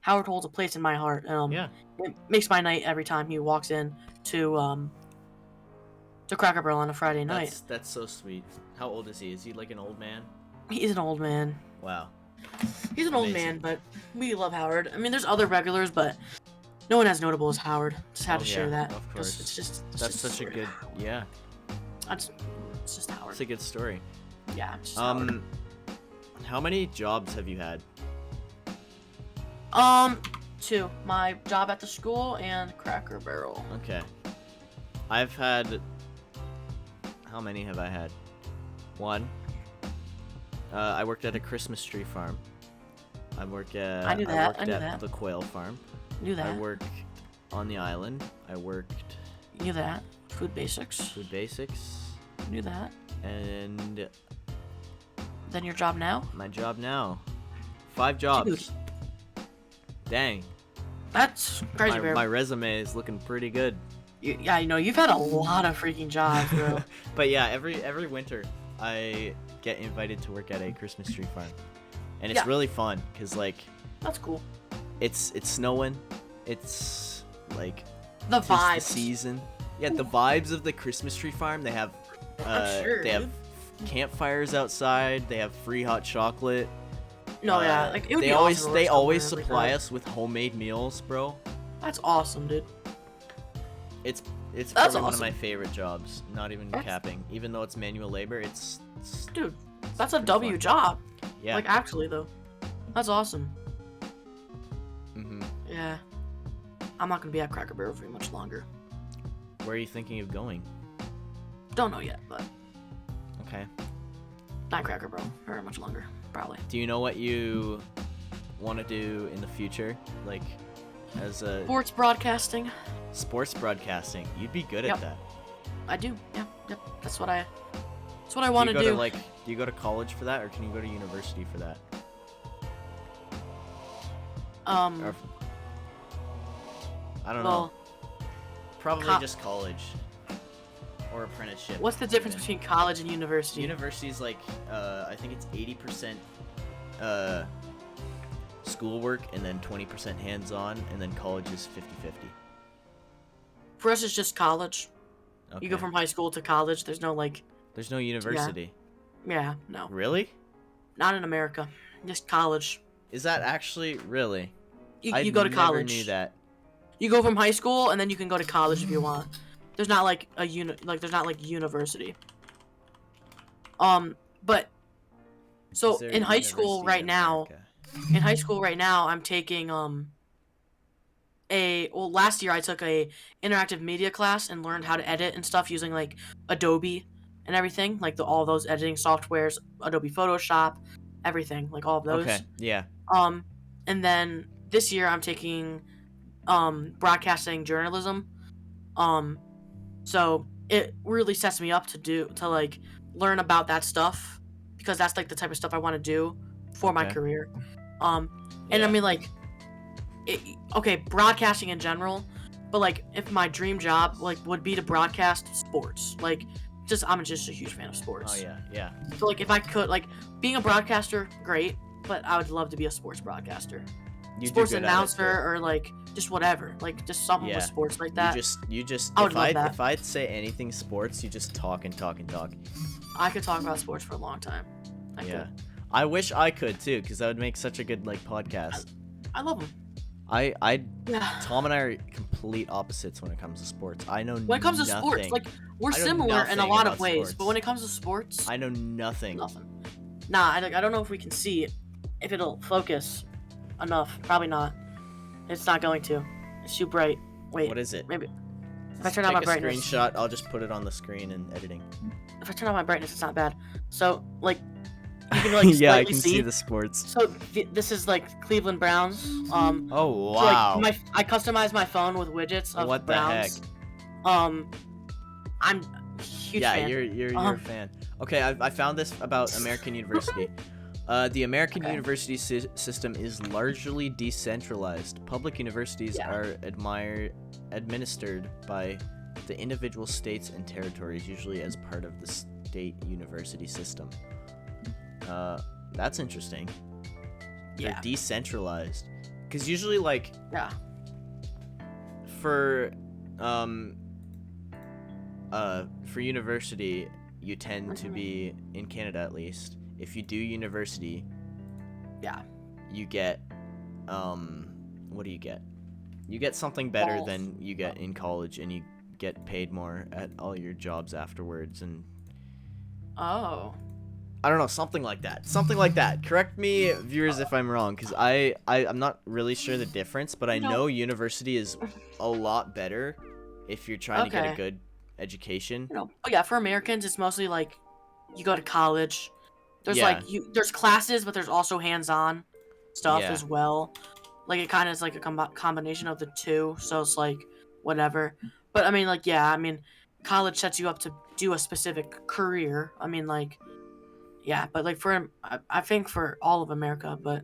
Howard holds a place in my heart. Yeah. It makes my night every time he walks in to Cracker Barrel on a Friday night. That's so sweet. How old is he? Is he like an old man? He's an old man. Wow. He's an old man, but we love Howard. I mean, there's other regulars, but no one as notable as Howard. Just had to share that. Of course. That's such a good. Yeah. It's just Howard. It's a good story. Yeah. It's just Howard. How many jobs have you had? 2. My job at the school and Cracker Barrel. Okay. I've had. How many have I had? 1. I worked at a Christmas tree farm. I worked at the quail farm. Knew that. I worked on the island. I worked. Knew that. Food basics. Food basics. Knew that. And. Then your job now? My job now. 5 jobs. Dude. Dang. That's crazy, my resume is looking pretty good. Yeah, you've had a lot of freaking jobs, bro. But yeah, every winter I get invited to work at a Christmas tree farm, and it's really fun because like that's cool. It's snowing. It's like the vibes. The season. Yeah, the vibes of the Christmas tree farm. They have have campfires outside. They have free hot chocolate. No, yeah, like it would they be always awesome they always supply us with homemade meals, bro. That's awesome, dude. It's That's probably one of awesome. my favorite jobs. Not even capping. Even though it's manual labor, it's dude. That's a W fun. job. Yeah. Like actually though, that's awesome. Mhm. Yeah. I'm not gonna be at Cracker Barrel very much longer. Where are you thinking of going? Don't know yet, but Okay. not Cracker Barrel very much longer, probably. Do you know what you want to do in the future? Like, as a Sports broadcasting. sports broadcasting, you'd be good at that. I do. Yeah. Yep. That's what I That's what I want to do. Do you go to college for that, or can you go to university for that? Or, I don't know. Probably just college or apprenticeship. What's the difference between college and university? University is like, I think it's 80% schoolwork and then 20% hands-on, and then college is 50-50. For us, it's just college. Okay. You go from high school to college. There's no like. There's no university. Yeah, no. Really? Not in America. Just college. Is that actually really? You go to college. I never knew that. You go from high school and then you can go to college if you want. There's not like there's not like university. But so in high school right now, I'm taking last year I took a interactive media class and learned how to edit and stuff using like Adobe and everything, like all those editing softwares, Adobe Photoshop, everything, like all of those. Okay. Yeah. And then this year I'm taking broadcasting journalism. So it really sets me up to like learn about that stuff, because that's like the type of stuff I want to do for my career. And I mean like broadcasting in general, but like if my dream job like would be to broadcast sports, like I'm just a huge fan of sports. Oh yeah. So like if I could, like, being a broadcaster, great, but I would love to be a sports broadcaster. Sports announcer, or like just whatever, like just something with sports like that. You just I would love that. If I'd say anything sports, you just talk and talk and talk. I could talk about sports for a long time. I wish I could too, because that would make such a good like podcast. I love them. Tom and I are complete opposites when it comes to sports. I know when it comes to sports, like we're similar in a lot of ways, but when it comes to sports, I know nothing. Nah, I don't know if we can see it, if it'll focus enough. Probably not. It's not going to. It's too bright. Wait. What is it? Maybe. If I turn on my brightness. Take a screenshot. I'll just put it on the screen in editing. If I turn on my brightness, it's not bad. So like, you can like yeah, I can see the sports. So this is like Cleveland Browns. Oh wow. So, like, I customized my phone with widgets of what Browns. The heck? I'm a huge fan. Yeah, you're a fan. Okay, I found this about American University. The American university system is largely decentralized. Public universities are administered by the individual states and territories, usually as part of the state university system. That's interesting. They're decentralized. Because usually, like, for university, you tend to be, in Canada at least, if you do university, you get, what do you get? You get something better than you get in college, and you get paid more at all your jobs afterwards, and I don't know, something like that. Correct me, viewers, if I'm wrong, because I'm not really sure the difference, but I know university is a lot better if you're trying to get a good education. For Americans, it's mostly like you go to college. There's there's classes, but there's also hands-on stuff as well. Like it kind of is like a combination of the two, so it's like whatever. But I mean, like college sets you up to do a specific career. I mean, like. Yeah, but like I think for all of America, but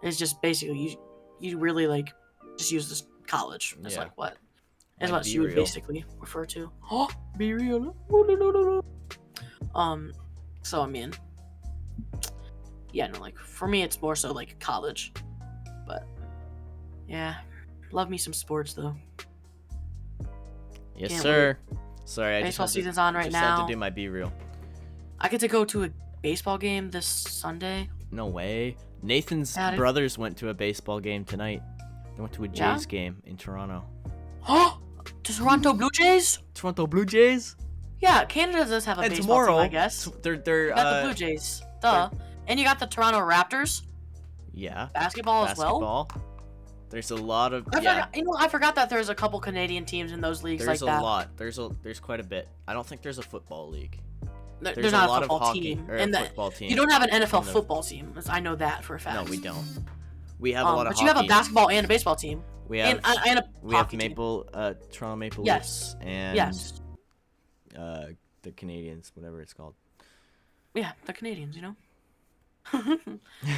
it's just basically you really like just use this college. It's like what is what you would basically refer to. Oh, be real. So I mean, like for me it's more so like college, but yeah, love me some sports though. Yes, sir. Wait. Sorry, baseball season's on right now. Had to do my Be Real. I get to go to a baseball game this Sunday. No way. Nathan's brothers went to a baseball game tonight. They went to a Jays game in Toronto. Oh, Toronto Blue Jays? Toronto Blue Jays? Yeah, Canada does have a baseball team, I guess. They're you got the Blue Jays. Duh. And you got the Toronto Raptors. Yeah. Basketball as well. There's a lot of I forgot that there's a couple Canadian teams in those leagues like that. There's a lot. There's quite a bit. I don't think there's a football league. There's not a lot football team. Football team. You don't have an NFL football team. I know that for a fact. No, we don't. We have a lot of hockey. But you have a basketball and a baseball team. We have and a Toronto Maple Leafs and the Canadians, whatever it's called. Yeah, the Canadians, you know.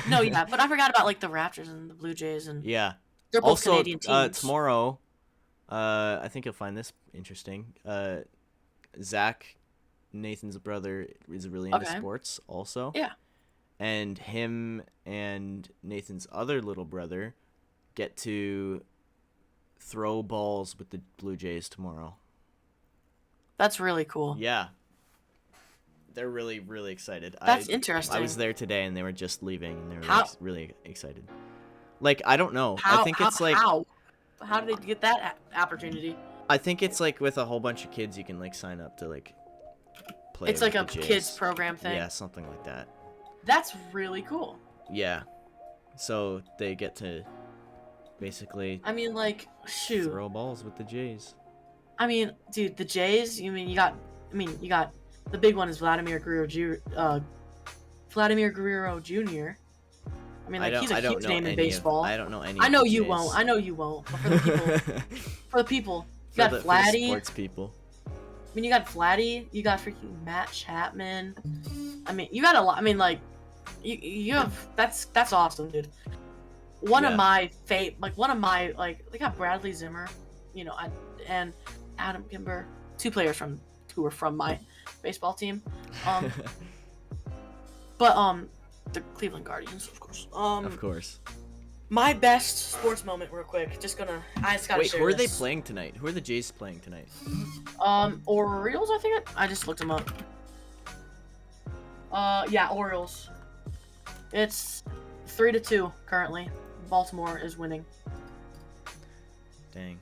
No, yeah, but I forgot about like the Raptors and the Blue Jays, and Yeah. they're both Also, Canadian teams. tomorrow, I think you'll find this interesting. Zach, Nathan's brother, is really into Okay. sports also. Yeah. And him and Nathan's other little brother get to throw balls with the Blue Jays tomorrow. That's really cool. Yeah. They're really, really excited. That's interesting. I was there today, and they were just leaving, and they were How- really excited. Like, I don't know. How? I think it's like How did they get that opportunity? I think it's like with a whole bunch of kids, you can like sign up to like play. It's like with a the Jays. kids program thing. Yeah, something like that. That's really cool. Yeah. So they get to basically I mean, like, shoot. throw balls with the Jays. I mean, dude, the Jays. You got the big one is Vladimir Guerrero Jr. I mean, like, he's a huge name in baseball. I don't know any. I know of the you Jays. won't. I know you won't. But for the people, you got for the Vladdy. sports people. I mean, you got Vladdy. You got freaking Matt Chapman. I mean, you got a lot. I mean, like, you have that's awesome, dude. One of my they got Bradley Zimmer, you know, and Adam Kimber, two players who were from my baseball team. But the Cleveland Guardians, of course. Of course. My best sports moment, real quick. I just gotta Wait, share who are they this. playing tonight? Who are the Jays playing tonight? Orioles, I think. I just looked them up. Yeah, Orioles. It's 3-2 currently. Baltimore is winning. Dang.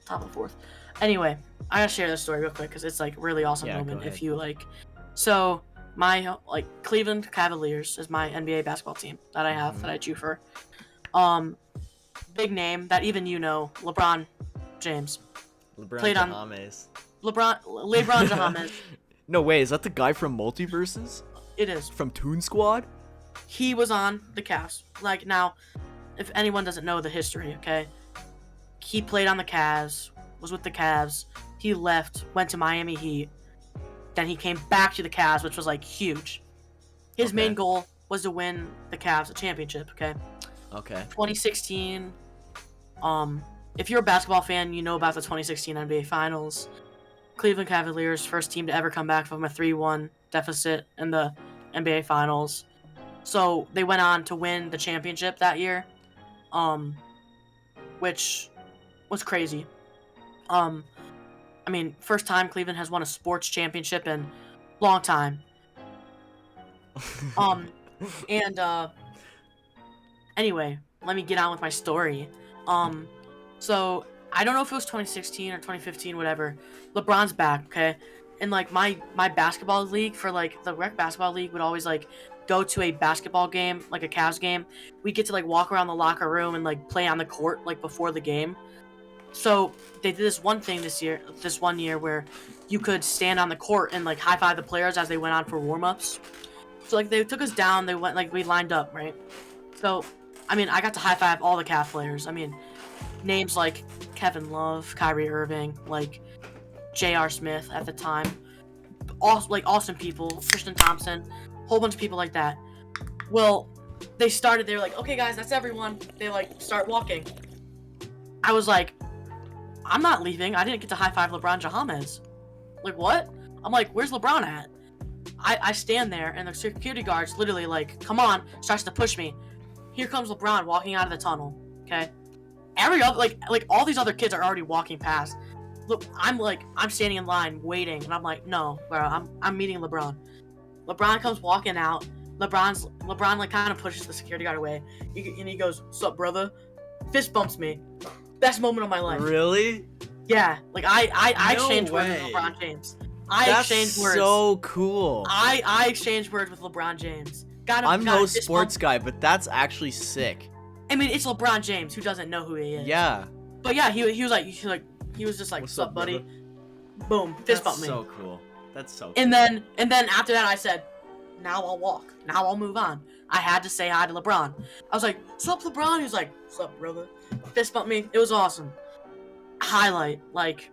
Top of the fourth. Anyway, I gotta share this story real quick because it's like really awesome Yeah, go moment. If ahead. you like, so my Cleveland Cavaliers is my NBA basketball team that I have that I cheer for. Big name that even you know, LeBron James. LeBron Played on- James. LeBron James. No way, is that the guy from Multiverses? It is. From Toon Squad? He was on the Cavs. Like, now, if anyone doesn't know the history, okay, he played on the Cavs, was with the Cavs. He left, went to Miami Heat. Then he came back to the Cavs, which was like huge. His main goal was to win the Cavs a championship. Okay. Okay. 2016. If you're a basketball fan, you know about the 2016 NBA Finals. Cleveland Cavaliers, first team to ever come back from a 3-1 deficit in the NBA Finals. So they went on to win the championship that year, which was crazy. I mean, first time Cleveland has won a sports championship in long time. Anyway, let me get on with my story. So I don't know if it was 2016 or 2015, whatever. LeBron's back, okay? And like my basketball league for like the rec basketball league would always like go to a basketball game, like a Cavs game. We get to like walk around the locker room and like play on the court like before the game. So they did this one year where you could stand on the court and like high five the players as they went on for warm-ups. So like they took us down, they went like we lined up, right? So I mean I got to high five all the Cavs players. I mean names like Kevin Love, Kyrie Irving, like J.R. Smith at the time, awesome people, Tristan Thompson, whole bunch of people like that. Well, they were like, okay guys, that's everyone. They like start walking. I was like, I'm not leaving. I didn't get to high five LeBron James. Like what? I'm like, where's LeBron at? I stand there and the security guards literally like, come on, starts to push me. Here comes LeBron walking out of the tunnel. Okay. Every other like all these other kids are already walking past. Look, I'm standing in line waiting, and I'm like, no, bro, I'm meeting LeBron. LeBron comes walking out. LeBron like kind of pushes the security guard away, and he goes, "Sup, brother?" Fist bumps me. Best moment of my life. Really? Yeah, like I No exchanged words way. with LeBron James. That's exchanged words. so cool. I exchanged words with LeBron James. I'm no fist sports bump. guy, but that's actually sick. I mean, it's LeBron James. Who doesn't know who he is? Yeah. But yeah, he was just like, What's "Sup, up, buddy?" brother? Boom, fist bump me. So cool. That's so cool. And then after that, I said, "Now I'll walk. Now I'll move on." I had to say hi to LeBron. I was like, "Sup, LeBron?" He was like, "Sup, brother?" Fist bump me. It was awesome. Highlight, like,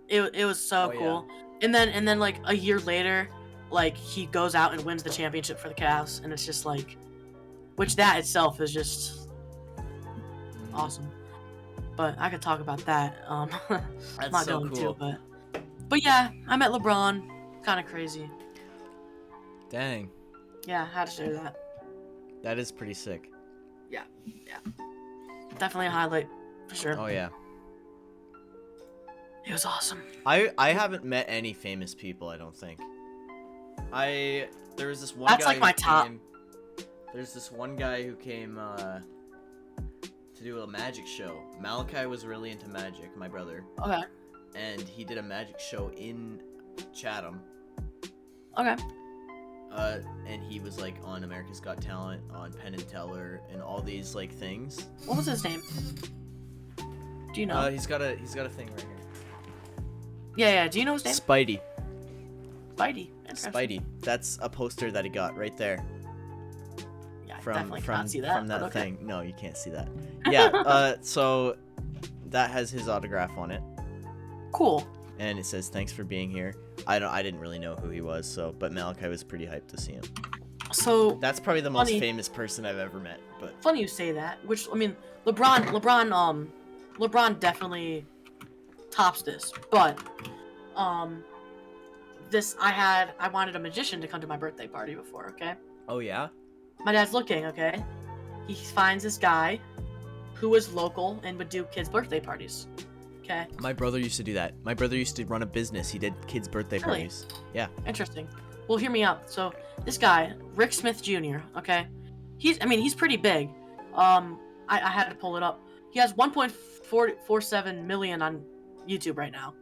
it was so Oh, cool. And then like a year later, like he goes out and wins the championship for the Cavs, and it's just like, which that itself is just awesome. But I could talk about that. I'm That's not so going cool. to, but yeah, I met LeBron. Kind of crazy. Dang. Yeah, I had to share that. That is pretty sick. Yeah. Definitely a highlight for sure. Oh yeah. It was awesome. I haven't met any famous people, I don't think. There was this one That's guy like my who top. There's this one guy who came to do a magic show. Malachi was really into magic, my brother. Okay. And he did a magic show in Chatham. Okay. And he was like on America's Got Talent, on Penn and Teller, and all these like things. What was his name? Do you know? He's got a thing right here. Yeah. Do you know his name? Spidey. Spidey. Interesting. Spidey. That's a poster that he got right there. Yeah, I From definitely can't see that. from that but okay. thing. No, you can't see that. Yeah. So that has his autograph on it, Cool. and it says thanks for being here. I didn't really know who he was, but Malachi was pretty hyped to see him. So That's probably the most Funny. famous person I've ever met. But funny you say that. Which I mean, LeBron definitely tops this. But this I wanted a magician to come to my birthday party before. Okay. oh yeah. My dad's looking. Okay. He finds this guy who was local and would do kids' birthday parties. Okay. My brother used to do that. My brother used to run a business. He did kids' birthday Really? parties. Yeah. Interesting. Well, hear me out. So this guy, Rick Smith Jr. Okay, he's pretty big. I had to pull it up. He has 1.47 million on YouTube right now.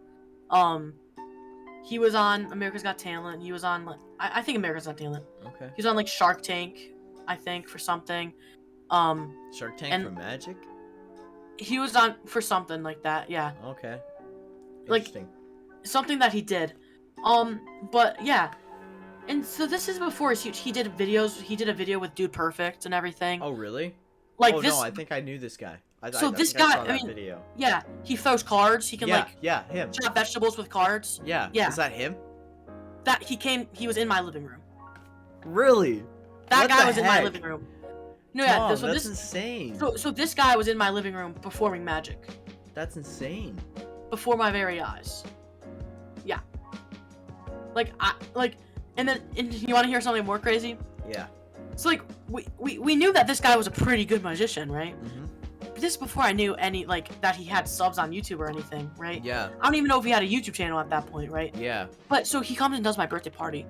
He was on America's Got Talent. He was on I think America's Got Talent. Okay. He was on like Shark Tank, I think, for something. Shark Tank and- for magic? He was on for something like that. Yeah. Okay. Like- Interesting. Something that he did. But yeah. And so this is before his huge. He did videos. He did a video with Dude Perfect and everything. Oh really? Like oh this. no, I think I knew this guy. So I this think I guy- saw I that mean, video. Yeah, he throws cards. He can Yeah, like yeah, him. chop vegetables with cards. Yeah. Yeah. Is that him? That he was in my living room. Really? That What guy the was in my heck? living room. No, yeah. Tom, So that's this insane. so this guy was in my living room performing magic That's insane. before my very eyes. Yeah. And you want to hear something more crazy? Yeah. So like we knew that this guy was a pretty good magician, right? Mhm. But this is before I knew any like that he had subs on YouTube or anything, right? Yeah. I don't even know if he had a YouTube channel at that point, right? Yeah. But so he comes and does my birthday party.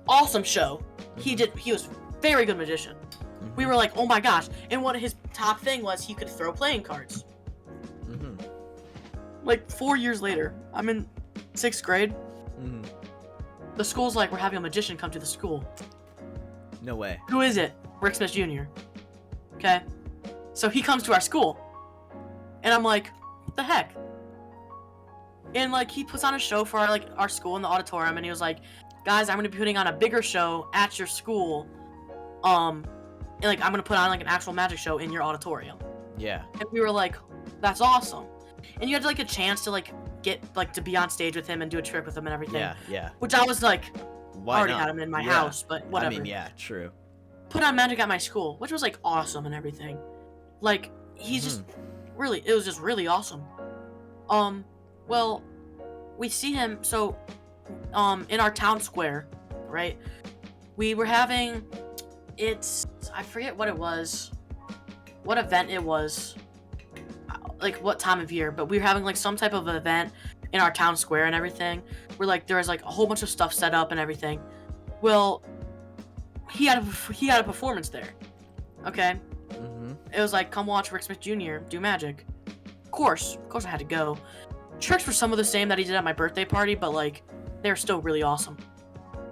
Awesome show. He was very good magician. Mhm. We were like, oh my gosh. And one of his top thing was he could throw playing cards. Mhm. Like 4 years later, I'm in 6th grade. Mhm. The school's like, we're having a magician come to the school. No way. Who is it? Rick Smith Jr. Okay. So he comes to our school. And I'm like, what the heck? And like he puts on a show for our school in the auditorium, and he was like, guys, I'm gonna be putting on a bigger show at your school. And like I'm gonna put on like an actual magic show in your auditorium. Yeah. And we were like, that's awesome. And you had like a chance to like get like to be on stage with him and do a trick with him and everything. Yeah. Yeah. Which I was like, Why already not? had him in my Yeah. house, but whatever. I mean, yeah, true. Put on magic at my school, which was like awesome and everything. Like he's just really, it was just really awesome. Well, we see him so in our town square, right? We were having I forget what it was, what event it was, like what time of year, but we were having like some type of event in our town square and everything. Where like there was like a whole bunch of stuff set up and everything. Well, he had a performance there. Okay. Mhm. It was like, come watch Rick Smith Jr. do magic. Of course I had to go. Tricks were some of the same that he did at my birthday party, but like they're still really awesome.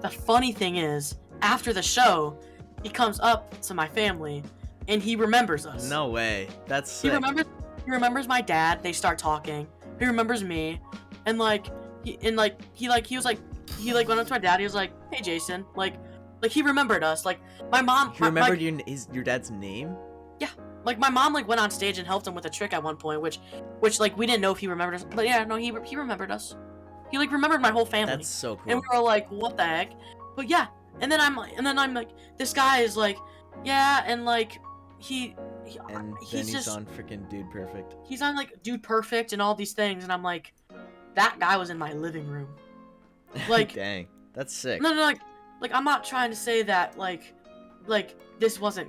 The funny thing is, after the show, he comes up to my family and he remembers us. No way. That's sick. He remembers my dad. They start talking. He remembers me, and he went up to my dad. He was like, "Hey, Jason." Like he remembered us. Like my mom. He remembered your dad's name? Like my mom went on stage and helped him with a trick at one point, which like we didn't know if he remembered us, but yeah, no, he remembered us. He like remembered my whole family. That's so cool. And we were like, what the heck? But yeah, and then I'm like, this guy is like, yeah, and like he's he's on freaking Dude Perfect. He's on like Dude Perfect and all these things, and I'm like, that guy was in my living room. Like, dang, that's sick. No, like I'm not trying to say that like this wasn't.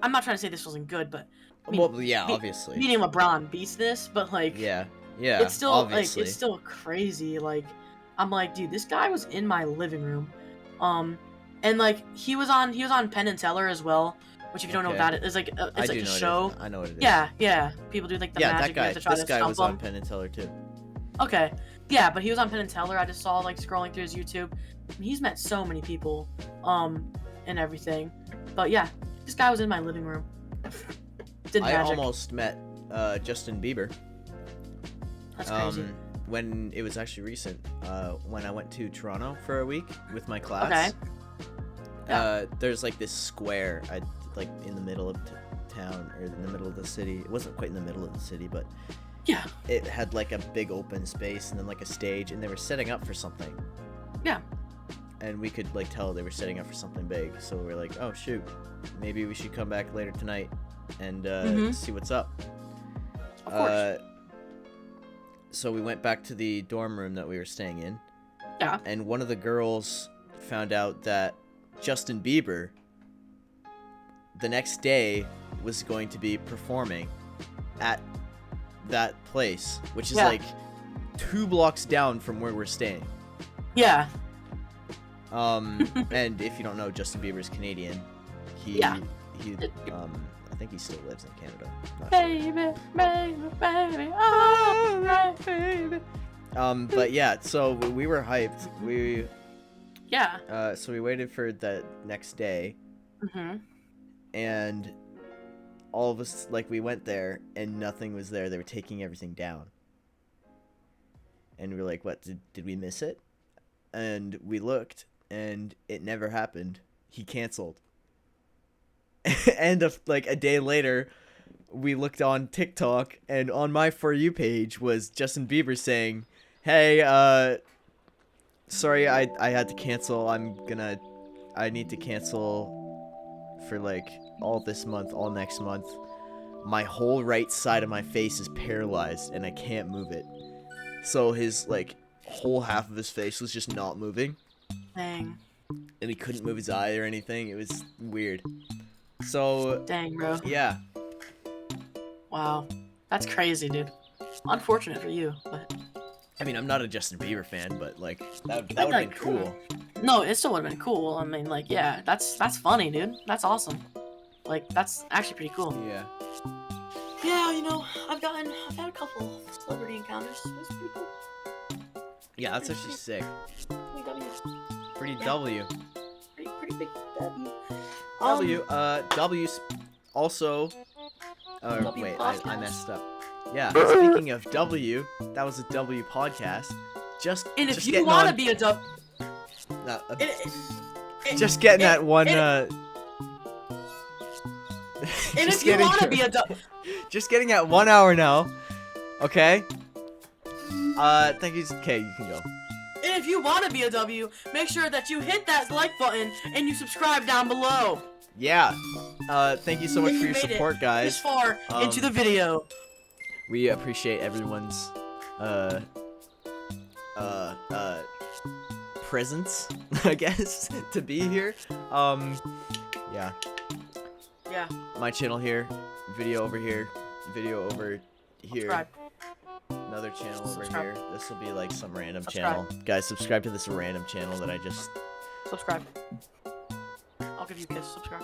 I'm not trying to say this wasn't good, but I mean, well, yeah, obviously. Meeting LeBron beats this, but like, yeah, it's still obviously. like it's still crazy. Like, I'm like, dude, this guy was in my living room, and like he was on Penn and Teller as well, which if you don't know what that is, like it's like a show. I know what it is. Yeah. People do like the magic. That guy. This guy was on him. Penn and Teller too. Okay, yeah, but he was on Penn and Teller. I just saw like scrolling through his YouTube. He's met so many people, and everything. But yeah, this guy was in my living room. I almost met Justin Bieber. That's crazy. When it was actually recent, when I went to Toronto for a week with my class. Okay. There's like this square, like in the middle of town, or in the middle of the city. It wasn't quite in the middle of the city, but yeah, it had like a big open space and then like a stage, and they were setting up for something. Yeah. And we could like tell they were setting up for something big, so we're like, oh shoot, maybe we should come back later tonight and see what's up. Of course. So we went back to the dorm room that we were staying in. Yeah. And one of the girls found out that Justin Bieber the next day was going to be performing at that place, which is like 2 blocks down from where we're staying. Yeah. And if you don't know, Justin Bieber's Canadian. He I think he still lives in Canada. Baby, oh, right, baby. But yeah, so we were hyped. So we waited for the next day. And all of us, like, we went there and nothing was there. They were taking everything down. And we were like, what, did we miss it? And we looked, and it never happened. He canceled. And like a day later, we looked on TikTok, and on my For You page was Justin Bieber saying, hey, sorry, I had to cancel. I need to cancel for like all this month, all next month. My whole right side of my face is paralyzed and I can't move it. So his like whole half of his face was just not moving. Dang. And he couldn't move his eye or anything. It was weird. So dang, bro. Yeah. Wow. That's crazy, dude. Unfortunate for you, but I mean, I'm not a Justin Bieber fan, but like that would have been cool. No, it still would have been cool. I mean, like, yeah, that's funny, dude. That's awesome. Like, that's actually pretty cool. Yeah. Yeah, you know, I've had a couple celebrity encounters. That's pretty cool. Yeah, that's actually sick. Pretty Yeah. W. Pretty big W. W. Also. W podcast. I messed up. Yeah. Speaking of W, that was a W podcast. And if you want to be a W. Just getting that one. And if you want to be a W. Just getting at 1 hour now. Okay. Thank you. Okay, you can go. And if you want to be a W, make sure that you hit that like button and you subscribe down below. Yeah. Thank you so much for your support, guys. This far into the video. We appreciate everyone's presence, I guess, to be here. Yeah. Yeah. My channel here, video over here, video over here. Subscribe. Another channel over here. This will be like some random channel. Guys, subscribe to this random channel that I just... Subscribe. I'll give you a kiss. Subscribe.